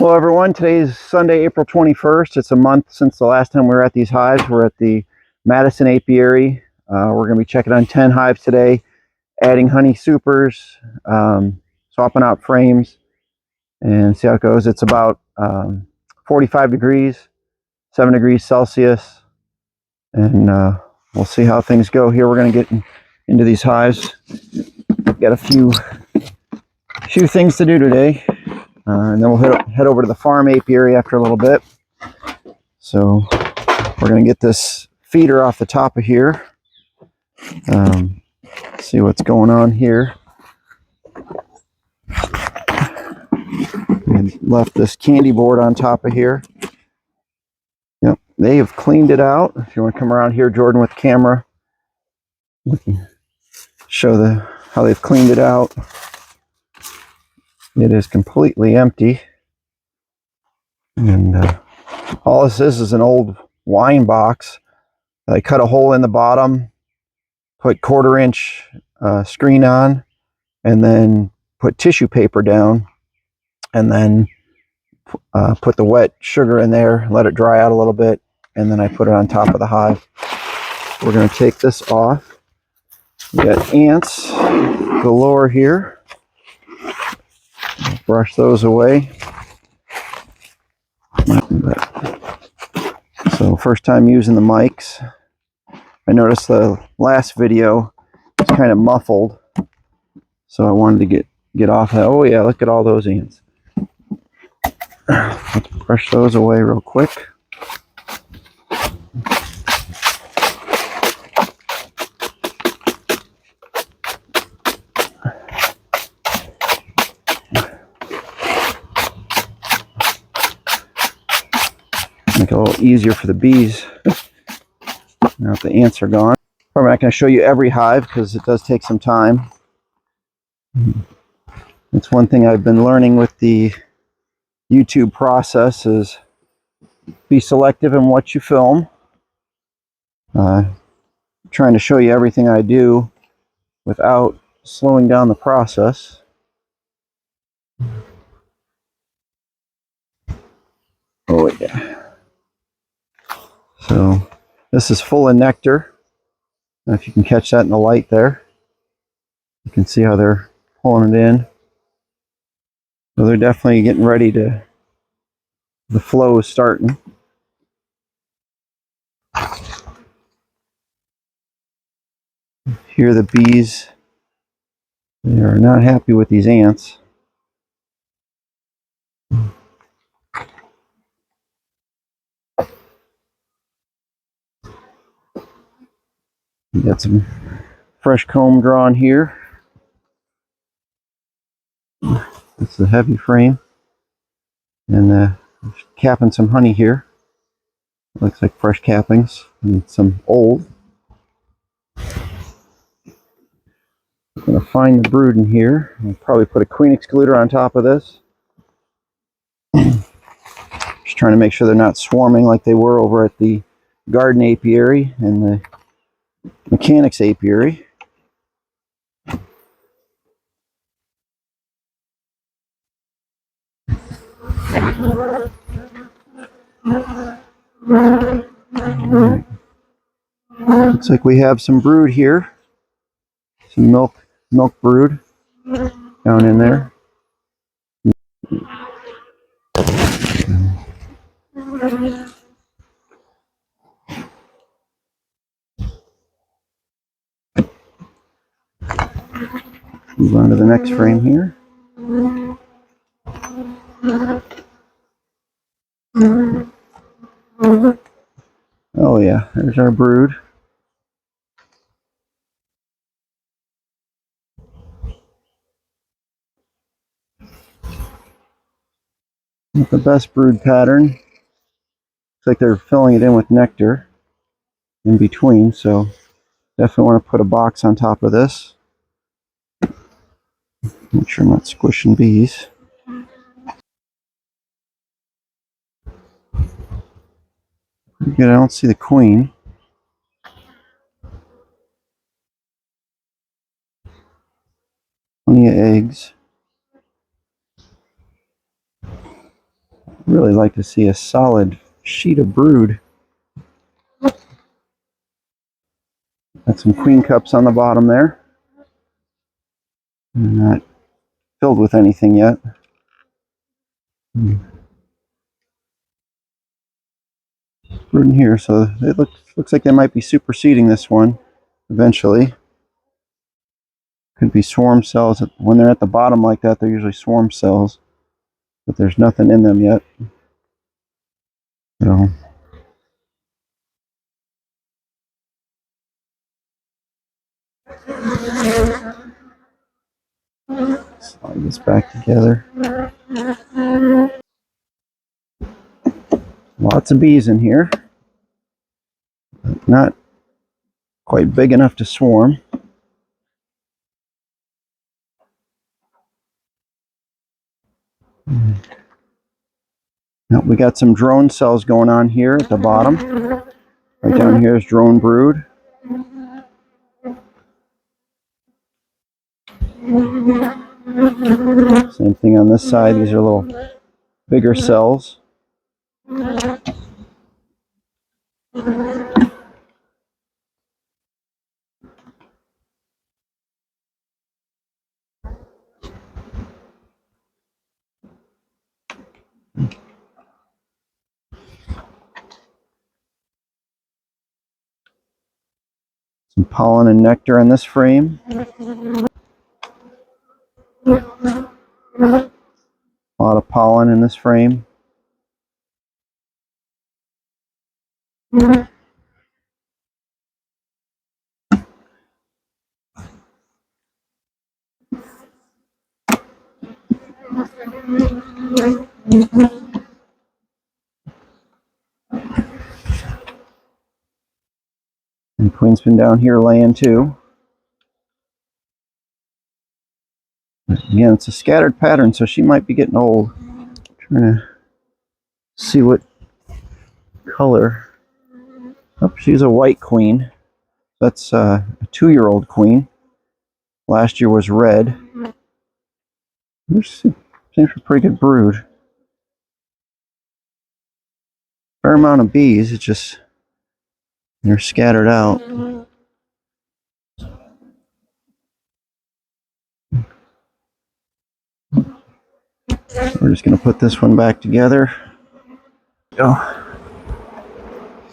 Hello everyone, today is Sunday, April 21st. It's a month since the last time we were at these hives. We're at the Madison Apiary. We're going to be checking on 10 hives today, adding honey supers, swapping out frames, and see how it goes. It's about 45 degrees, 7 degrees Celsius, and we'll see how things go here. We're going to get into these hives. Got a few things to do today. And then we'll head over to the farm apiary after a little bit. So we're going to get this feeder off the top of here. See what's going on here. And left this candy board on top of here. Yep, they have cleaned it out. If you want to come around here, Jordan, with the camera, we can show how they've cleaned it out. It is completely empty. And all this is an old wine box. I cut a hole in the bottom, put 1/4-inch screen on, and then put tissue paper down, and then put the wet sugar in there, let it dry out a little bit, and then I put it on top of the hive. We're going to take this off. We got ants galore here. Brush those away. So first time using the mics. I noticed the last video was kind of muffled, so I wanted to get off that. Oh yeah, look at all those ants. Let's brush those away real quick. Make it a little easier for the bees. Now that the ants are gone. Probably not going to show you every hive because it does take some time. It's one thing I've been learning with the YouTube process is be selective in what you film. Trying to show you everything I do without slowing down the process. Oh yeah. So this is full of nectar. Now if you can catch that in the light there, you can see how they're pulling it in. So they're definitely getting ready to, the flow is starting. Here the bees, they are not happy with these ants. You got some fresh comb drawn here. It's the heavy frame. And capping some honey here. Looks like fresh cappings and some old. I'm going to find the brood in here. I'll probably put a queen excluder on top of this. Just trying to make sure they're not swarming like they were over at the garden apiary and the mechanics apiary. Looks like we have some brood here. Some milk brood down in there. Move on to the next frame here. Oh yeah, there's our brood. Not the best brood pattern. Looks like they're filling it in with nectar in between, so definitely want to put a box on top of this. Make sure I'm not squishing bees. Good, I don't see the queen. Plenty of eggs. Really like to see a solid sheet of brood. Got some queen cups on the bottom there. Not filled with anything yet. Brood in here, so it looks like they might be superseding this one eventually. Could be swarm cells. When they're at the bottom like that, they're usually swarm cells, but there's nothing in them yet. So slide this back together. Lots of bees in here. Not quite big enough to swarm. Now we got some drone cells going on here at the bottom. Right down here is drone brood. Same thing on this side. These are little bigger cells. Some pollen and nectar in this frame. A lot of pollen in this frame. And Queen's been down here laying too. Again, it's a scattered pattern, so she might be getting old. I'm trying to see what color. Oh, she's a white queen. That's a 2-year-old queen. Last year was red. Seems a pretty good brood. Fair amount of bees. It's just they're scattered out. We're just going to put this one back together. Oh,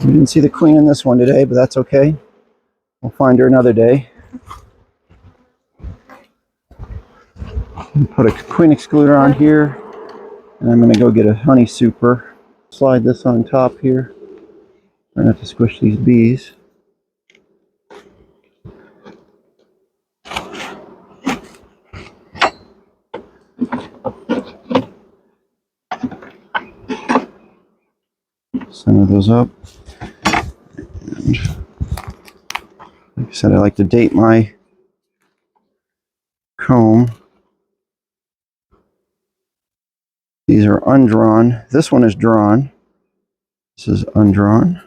we didn't see the queen in this one today, but that's okay. We'll find her another day. Put a queen excluder on here, and I'm going to go get a honey super. Slide this on top here. Try not to squish these bees. Center those up. And like I said, I like to date my comb. These are undrawn. This one is drawn. This is undrawn.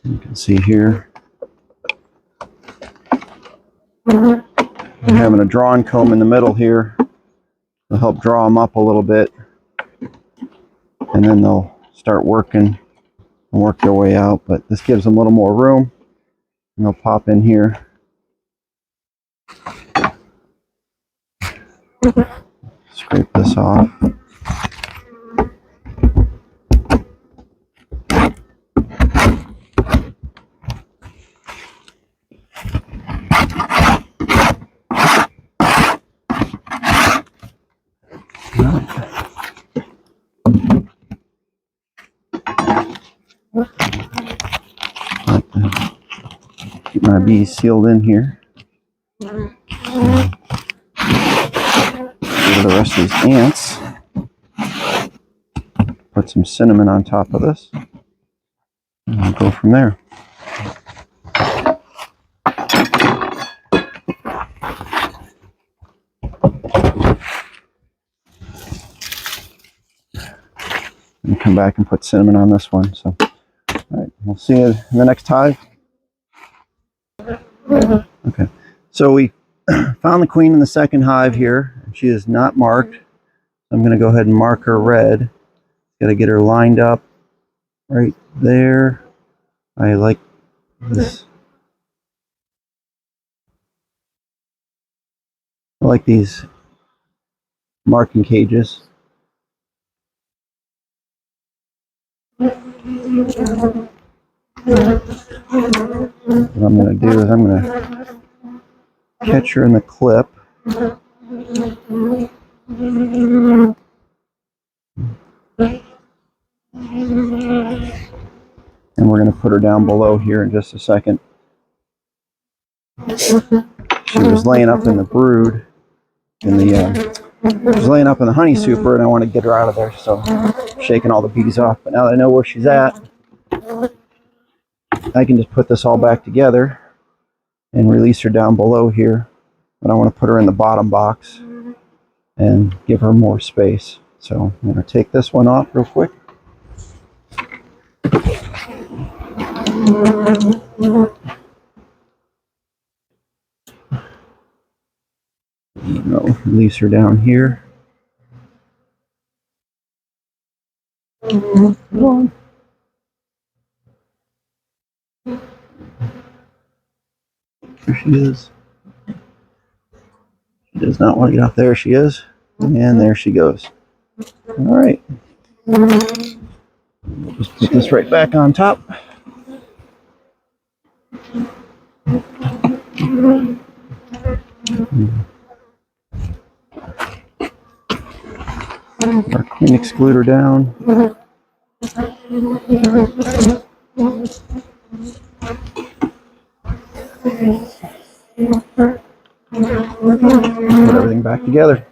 You can see here. I'm having a drawn comb in the middle here to help draw them up a little bit. And then they'll start working and work their way out. But this gives them a little more room. And they'll pop in here. Scrape this off. Keep my bees sealed in here. Get rid of the rest of these ants. Put some cinnamon on top of this. And we'll go from there. And come back and put cinnamon on this one. So, all right, we'll see you in the next hive. Okay, so we found the queen in the second hive here. She is not marked. I'm going to go ahead and mark her red. Got to get her lined up right there. I like this. I like these marking cages. What I'm going to do is I'm going to catch her in the clip. And we're going to put her down below here in just a second. She was laying up in the brood, she was laying up in the honey super, and I want to get her out of there, so I'm shaking all the bees off. But now that I know where she's at, I can just put this all back together and release her down below here. But I want to put her in the bottom box and give her more space. So I'm going to take this one off real quick. Release her down here. One. There she is. She does not want to get off. There she is. And there she goes. All right. Just put this right back on top. Our queen excluder down. Put everything back together.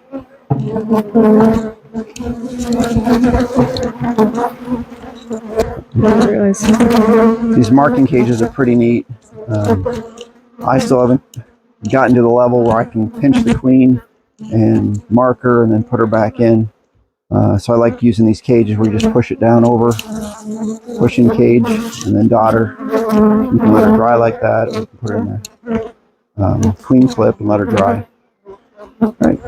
These marking cages are pretty neat. I still haven't gotten to the level where I can pinch the queen and mark her and then put her back in. So I like using these cages where you just push it down over, pushing cage, and then dot her. You can let her dry like that, or you can put her in the queen clip and let her dry. All right,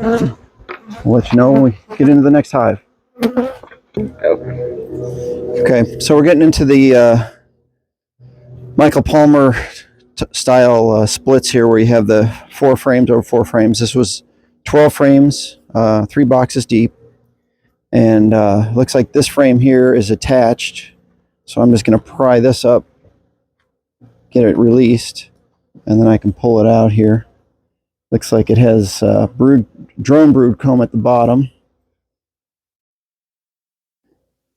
we'll let you know when we get into the next hive. Okay, so we're getting into the Michael Palmer style splits here, where you have the 4 frames over 4 frames. This was 12 frames, 3 boxes deep, and looks like this frame here is attached. So I'm just going to pry this up, get it released, and then I can pull it out here. Looks like it has drone brood comb at the bottom.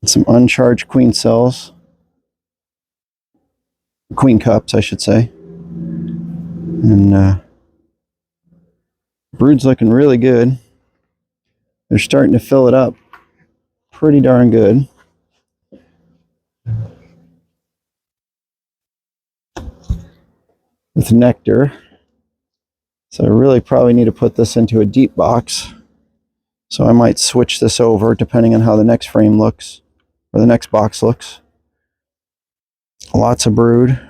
Some uncharged queen cells. Queen cups, I should say. And brood's looking really good. They're starting to fill it up pretty darn good. With nectar. So I really probably need to put this into a deep box. So I might switch this over depending on how the next frame looks, or the next box looks. Lots of brood.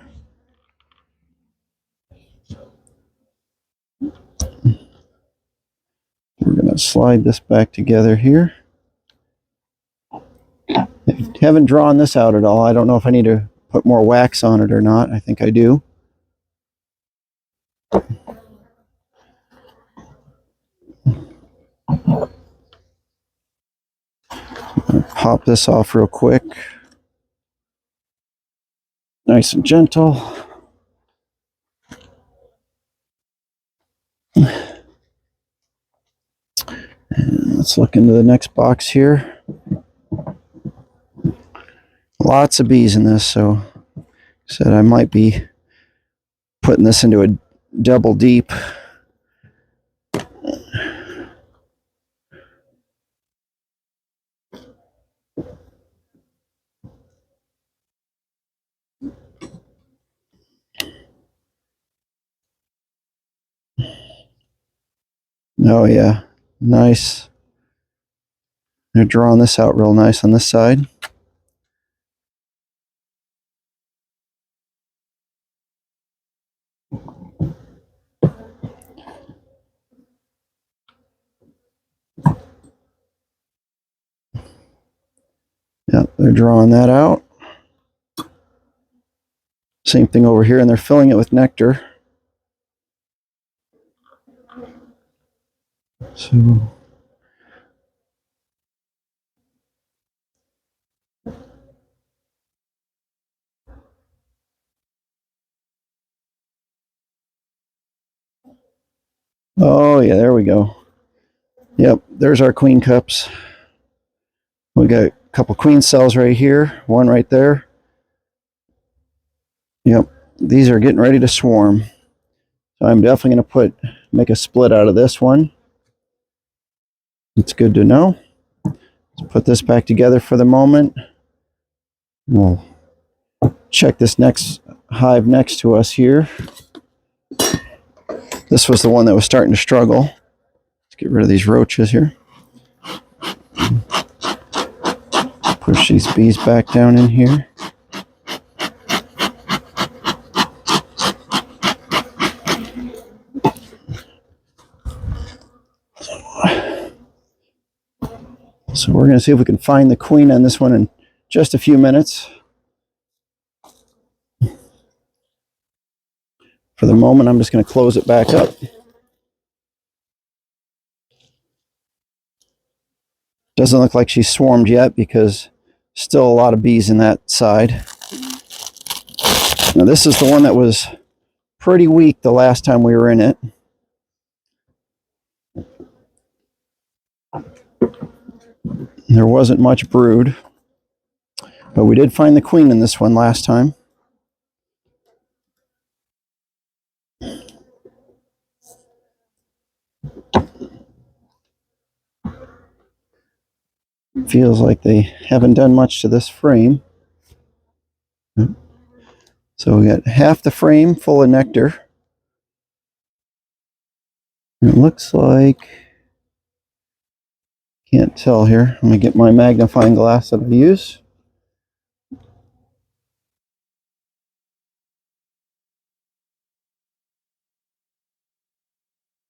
We're going to slide this back together here. I haven't drawn this out at all. I don't know if I need to put more wax on it or not. I think I do. Pop this off real quick. Nice and gentle. And let's look into the next box here. Lots of bees in this, so I said I might be putting this into a double deep. Oh yeah, nice. They're drawing this out real nice on this side. They're drawing that out. Same thing over here, and they're filling it with nectar. So oh yeah, there we go. Yep, there's our queen cups. We got a couple queen cells right here, one right there. Yep, these are getting ready to swarm. So I'm definitely going to make a split out of this one. It's good to know. Let's put this back together for the moment. We'll check this next hive next to us here. This was the one that was starting to struggle. Let's get rid of these roaches here. Push these bees back down in here. So we're going to see if we can find the queen on this one in just a few minutes. For the moment, I'm just going to close it back up. Doesn't look like she's swarmed yet because still a lot of bees in that side. Now this is the one that was pretty weak the last time we were in it. There wasn't much brood, but we did find the queen in this one last time. Feels like they haven't done much to this frame. So we got half the frame full of nectar. It looks like, can't tell here. Let me get my magnifying glass that I use.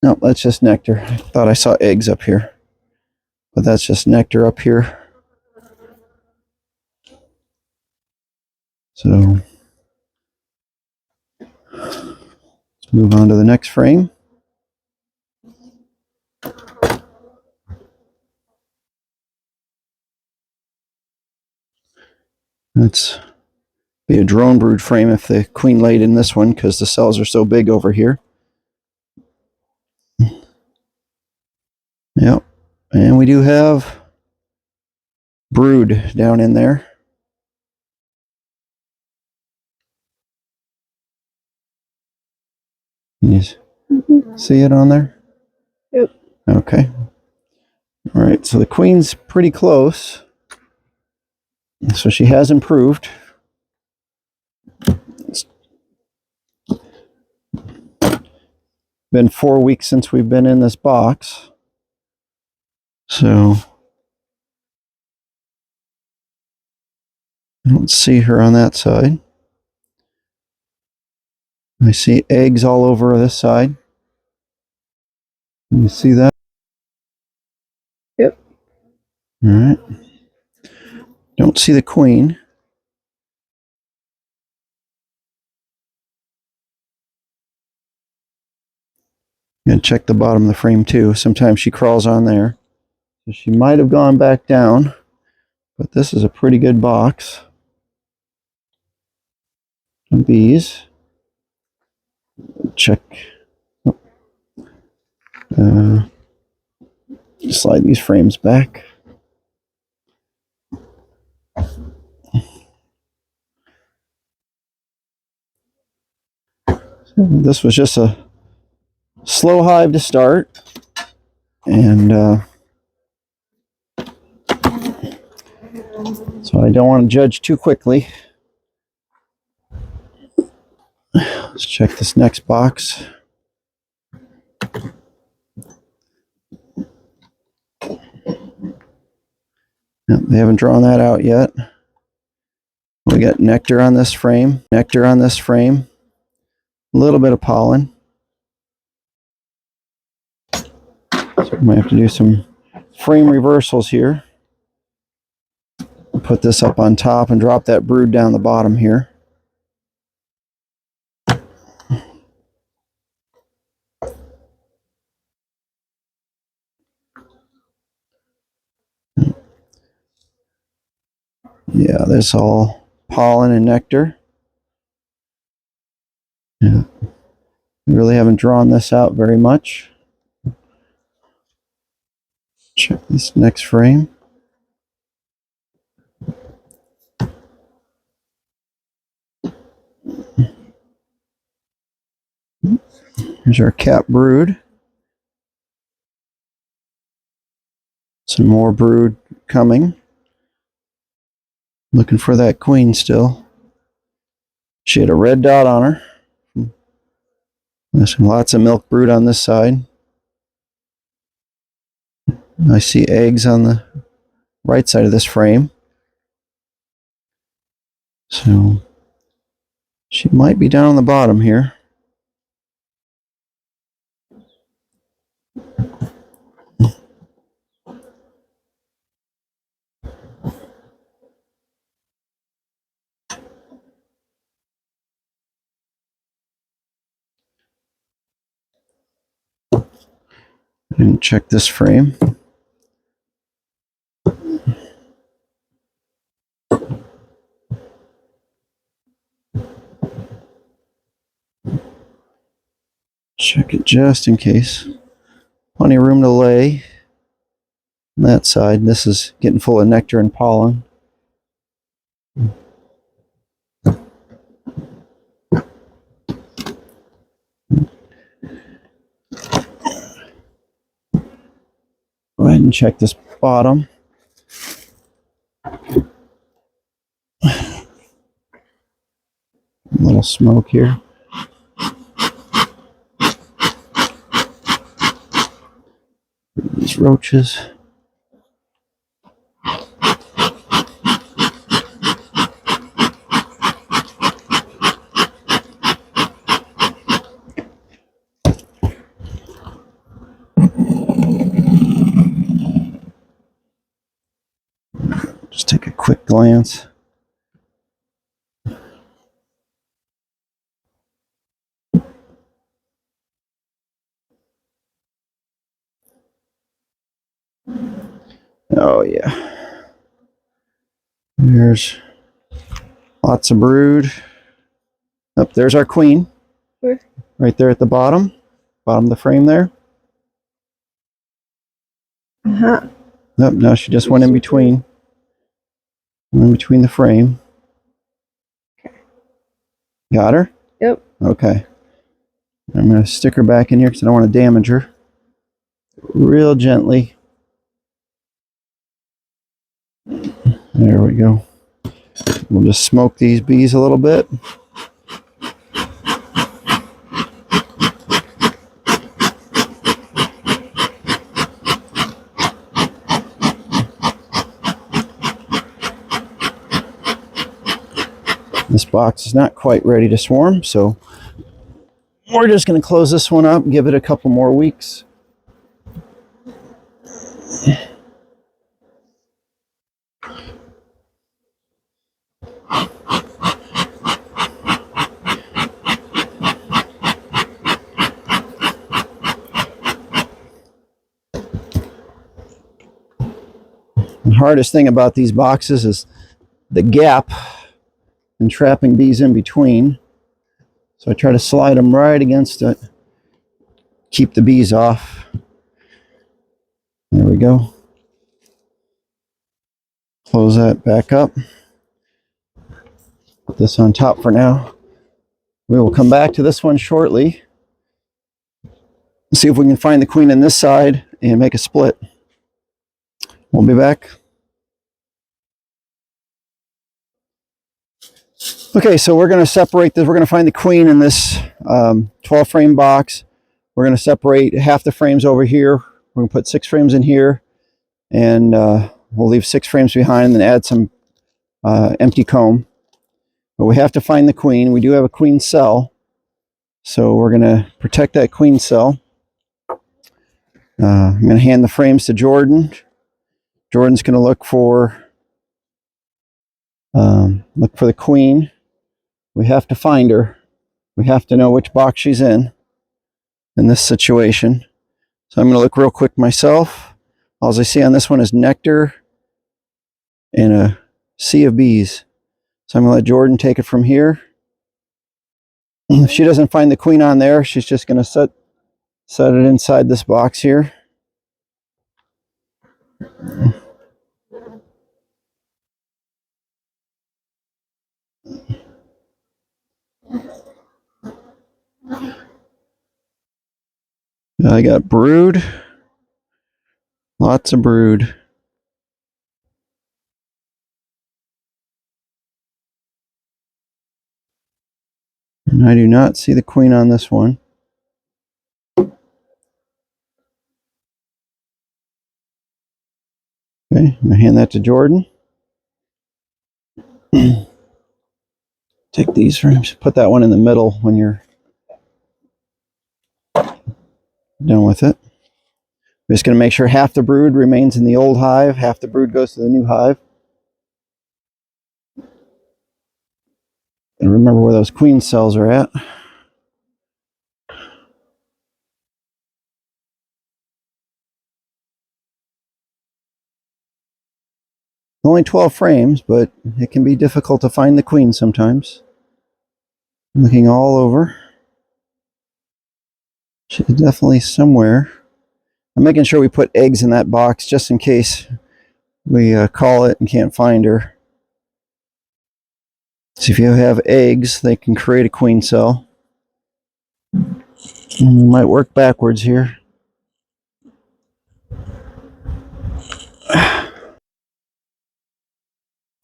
No, that's just nectar. I thought I saw eggs up here, but that's just nectar up here. So let's move on to the next frame. Let's be a drone brood frame if the queen laid in this one because the cells are so big over here. Yep, and we do have brood down in there. Can you see it on there? Yep. Okay. All right, so the queen's pretty close. So she has improved. It's been 4 weeks since we've been in this box. So I don't see her on that side. I see eggs all over this side. Can you see that? Yep. All right. Don't see the queen. And check the bottom of the frame too. Sometimes she crawls on there. So she might have gone back down, but this is a pretty good box of bees. Check. Slide these frames back. This was just a slow hive to start, and so I don't want to judge too quickly. Let's check this next box. No, they haven't drawn that out yet. We got nectar on this frame, nectar on this frame, a little bit of pollen. So we might have to do some frame reversals here. put this up on top and drop that brood down the bottom here. Yeah, this all pollen and nectar. Yeah, we really haven't drawn this out very much. Check this next frame. Here's our cap brood. Some more brood coming. Looking for that queen still. She had a red dot on her. There's lots of milk brood on this side. I see eggs on the right side of this frame. So she might be down on the bottom here. And check this frame. Check it just in case. Plenty of room to lay on that side. This is getting full of nectar and pollen. Go ahead and check this bottom. A little smoke here. These roaches. Just take a quick glance. Oh yeah. There's lots of brood. Up there's our queen. Where? Right there at the bottom of the frame there. Uh-huh. Nope, no, she just went in between. In between the frame. Got her? Yep. Okay. I'm going to stick her back in here because I don't want to damage her. Real gently. There we go. We'll just smoke these bees a little bit. This box is not quite ready to swarm, so we're just going to close this one up and give it a couple more weeks. The hardest thing about these boxes is the gap and trapping bees in between. So I try to slide them right against it, keep the bees off. There we go. Close that back up. Put this on top for now. We will come back to this one shortly. See if we can find the queen on this side and make a split. We'll be back. Okay, so we're going to separate this. We're going to find the queen in this 12 frame box. We're going to separate half the frames over here. We're going to put 6 frames in here, and we'll leave 6 frames behind and then add some empty comb. But we have to find the queen. We do have a queen cell, so we're going to protect that queen cell. I'm going to hand the frames to Jordan. Jordan's going to look for Look for the queen. We have to find her. We have to know which box she's in this situation. So I'm going to look real quick myself. All I see on this one is nectar and a sea of bees. So I'm going to let Jordan take it from here. If she doesn't find the queen on there, she's just going to set it inside this box here. I got brood. Lots of brood. And I do not see the queen on this one. Okay, I'm going to hand that to Jordan. Take these frames, put that one in the middle when you're done with it. I'm just going to make sure half the brood remains in the old hive, half the brood goes to the new hive. And remember where those queen cells are at. Only 12 frames, but it can be difficult to find the queen sometimes. I'm looking all over. She's definitely somewhere. I'm making sure we put eggs in that box just in case we call it and can't find her. So if you have eggs, they can create a queen cell. And we might work backwards here.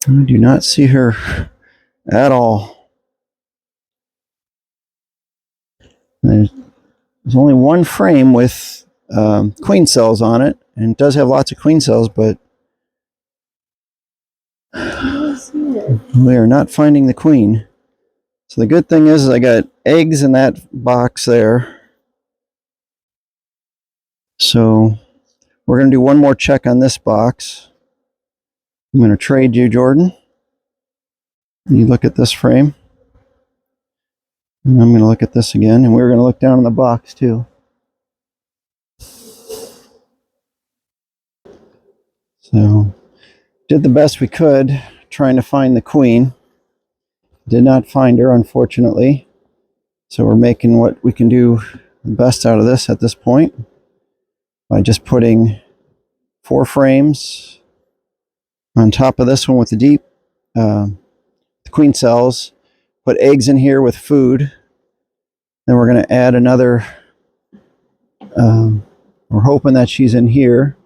I do not see her at all. There's only one frame with queen cells on it, and it does have lots of queen cells, but we are not finding the queen. So the good thing is I got eggs in that box there. So we're going to do one more check on this box. I'm going to trade you, Jordan. You look at this frame. And I'm going to look at this again, and we're going to look down in the box too. So did the best we could trying to find the queen. Did not find her, unfortunately. So we're making what we can do the best out of this at this point by just putting 4 frames on top of this one with the deep the queen cells. Put eggs in here with food. Then we're going to add another. We're hoping that she's in here.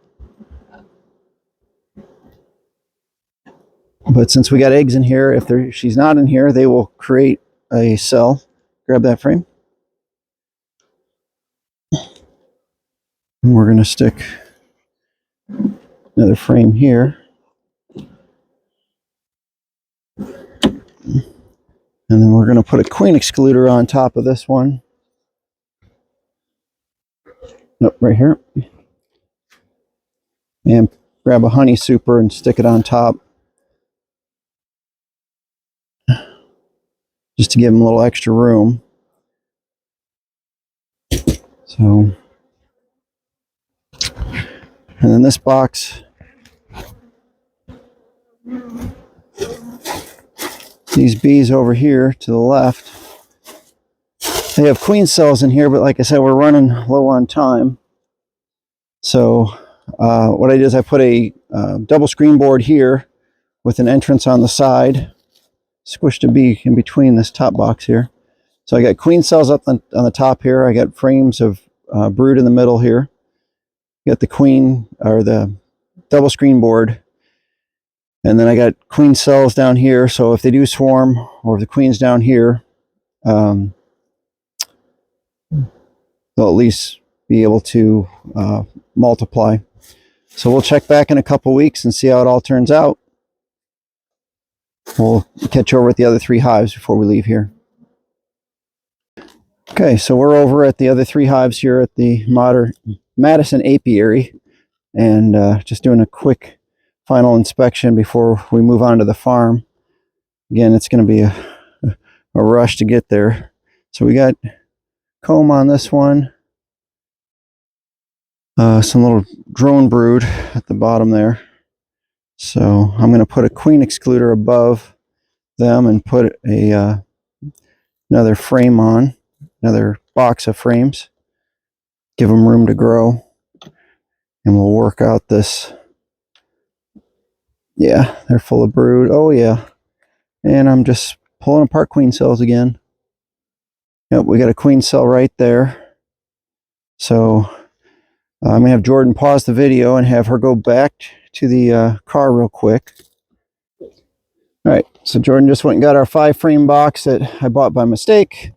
But since we got eggs in here, if she's not in here, they will create a cell. Grab that frame. And we're going to stick another frame here. And then we're going to put a queen excluder on top of this one. Nope, right here. And grab a honey super and stick it on top. Just to give them a little extra room. So, and then this box, these bees over here to the left, they have queen cells in here, but like I said, we're running low on time. So what I did is I put a double screen board here with an entrance on the side, squished a bee in between this top box here. So I got queen cells up on the top here. I got frames of brood in the middle here. Got the queen, or the double screen board. And then I got queen cells down here. So if they do swarm, or if the queen's down here, they'll at least be able to multiply. So we'll check back in a couple weeks and see how it all turns out. We'll catch over at the other 3 hives before we leave here. Okay, so we're over at the other 3 hives here at the Madison Apiary, and just doing a quick final inspection before we move on to the farm. Again, it's going to be a rush to get there. So we got comb on this one. Some little drone brood at the bottom there. So I'm going to put a queen excluder above them and put a another frame on, another box of frames. Give them room to grow, and we'll work out this. Yeah, they're full of brood. Oh yeah, and I'm just pulling apart queen cells again. Yep, we got a queen cell right there. So I'm gonna have Jordan pause the video and have her go back to the car real quick. All right, so Jordan just went and got our 5-frame box that I bought by mistake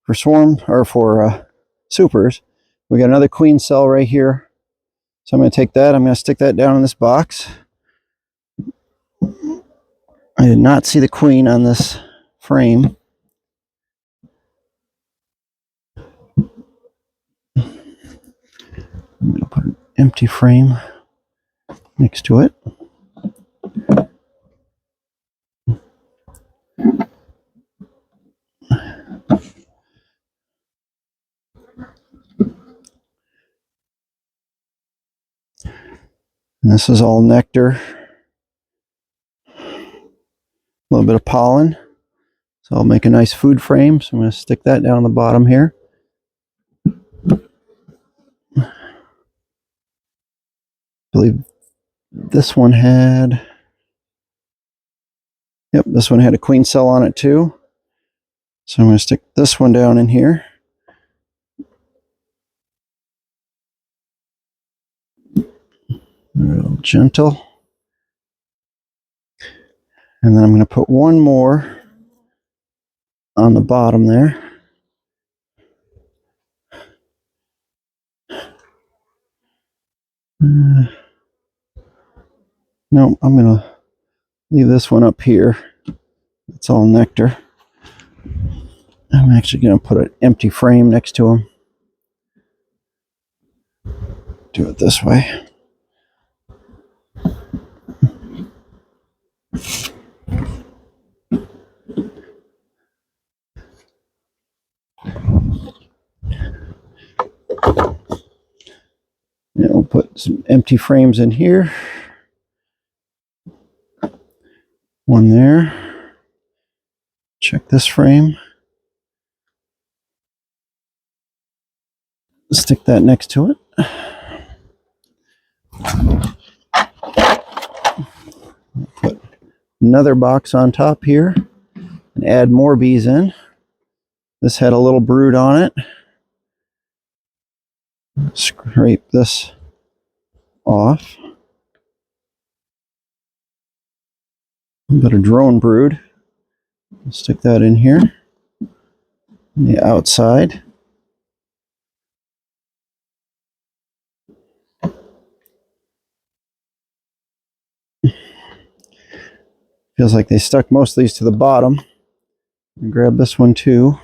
for swarm or for supers. We got another queen cell right here. So I'm going to take that, I'm going to stick that down in this box. I did not see the queen on this frame. I'm going to put an empty frame next to it. And this is all nectar. A little bit of pollen. So I'll make a nice food frame. So I'm going to stick that down on the bottom here. I believe this one had... Yep, this one had a queen cell on it too. So I'm going to stick this one down in here. Real gentle. And then I'm going to put one more on the bottom there. No, I'm going to leave this one up here. It's all nectar. I'm actually going to put an empty frame next to them. Do it this way. And we'll put some empty frames in here. One there. Check this frame. Stick that next to it. Put another box on top here and add more bees in. This had a little brood on it. Scrape this off. A bit of drone brood. Stick that in here. On the outside. Feels like they stuck most of these to the bottom. And grab this one too.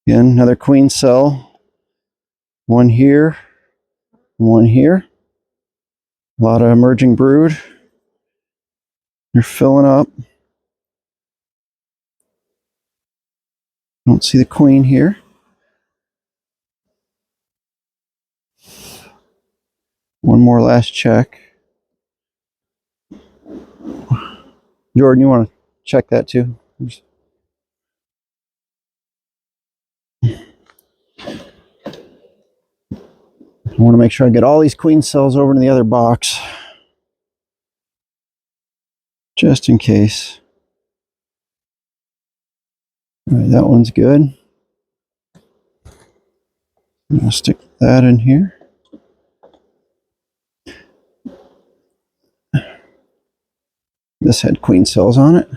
Again, another queen cell. One here. One here. A lot of emerging brood. They're filling up. Don't see the queen here. One more last check. Jordan, you want to check that too? I want to make sure I get all these queen cells over to the other box. Just in case. All right, that one's good. I'm going to stick that in here. This had queen cells on it.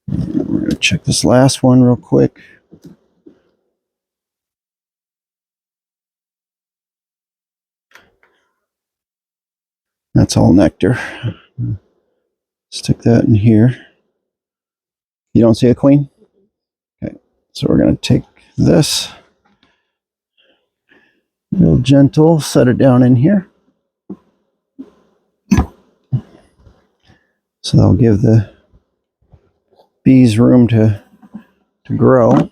We're going to check this last one real quick. That's all nectar. Stick that in here. You don't see a queen? Okay, so we're going to take this. Real gentle, set it down in here. So that'll give the bees room to grow.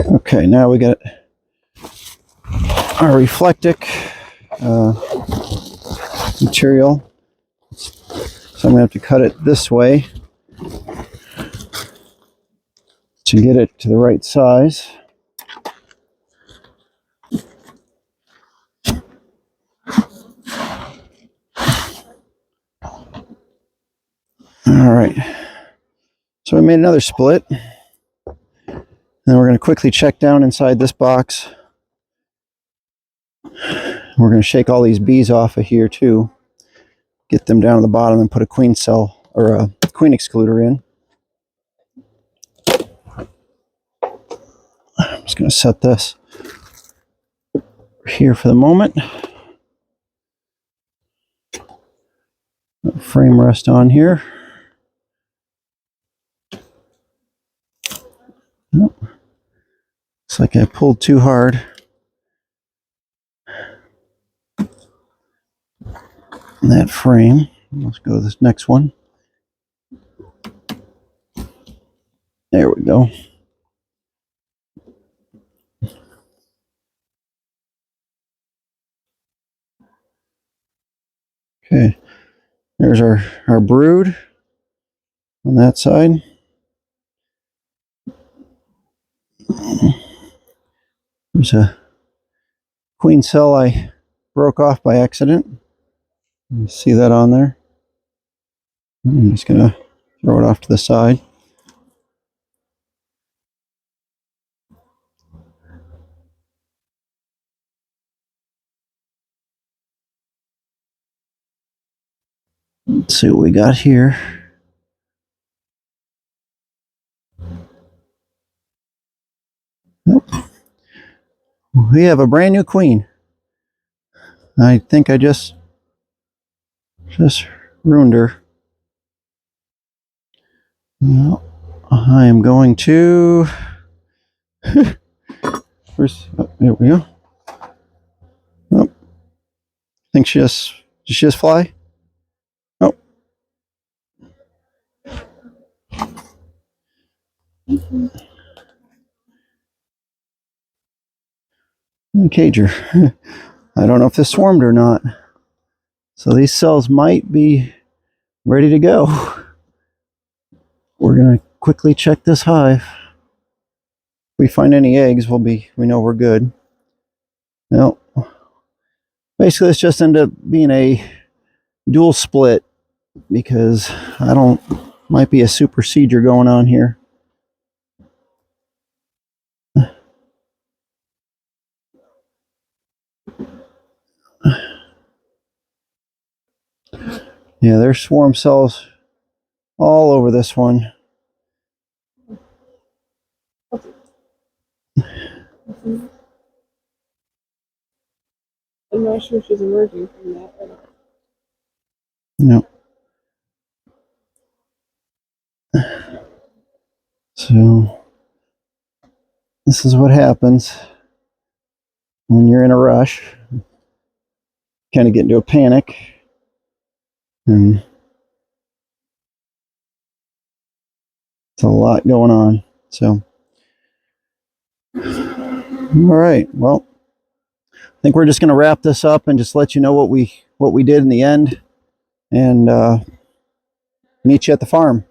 Okay, now we got our reflectic material. So I'm going to have to cut it this way to get it to the right size. All right, so we made another split. Then we're going to quickly check down inside this box. We're going to shake all these bees off of here too. Get them down to the bottom and put a queen cell or a queen excluder in. I'm just going to set this here for the moment. Frame rest on here. Nope. Looks like I pulled too hard. That frame. Let's go to this next one. There we go. Okay, there's our brood on that side. There's a queen cell I broke off by accident. You see that on there? I'm just going to throw it off to the side. Let's see what we got here. Nope. We have a brand new queen. I think I just ruined her. No, I am going to. Where's? Oh, there we go. Oh, I think did she just fly? Oh. Cage her. I don't know if this swarmed or not. So these cells might be ready to go. We're going to quickly check this hive. If we find any eggs, we know we're good. No. Basically, this just ended up being a dual split because might be a supersedure going on here. Yeah, there's swarm cells all over this one. I'm not sure if she's emerging from that or not. No. So this is what happens when you're in a rush. Kind of get into a panic. And it's a lot going on. So, all right. Well, I think we're just going to wrap this up and just let you know what we did in the end, and meet you at the farm.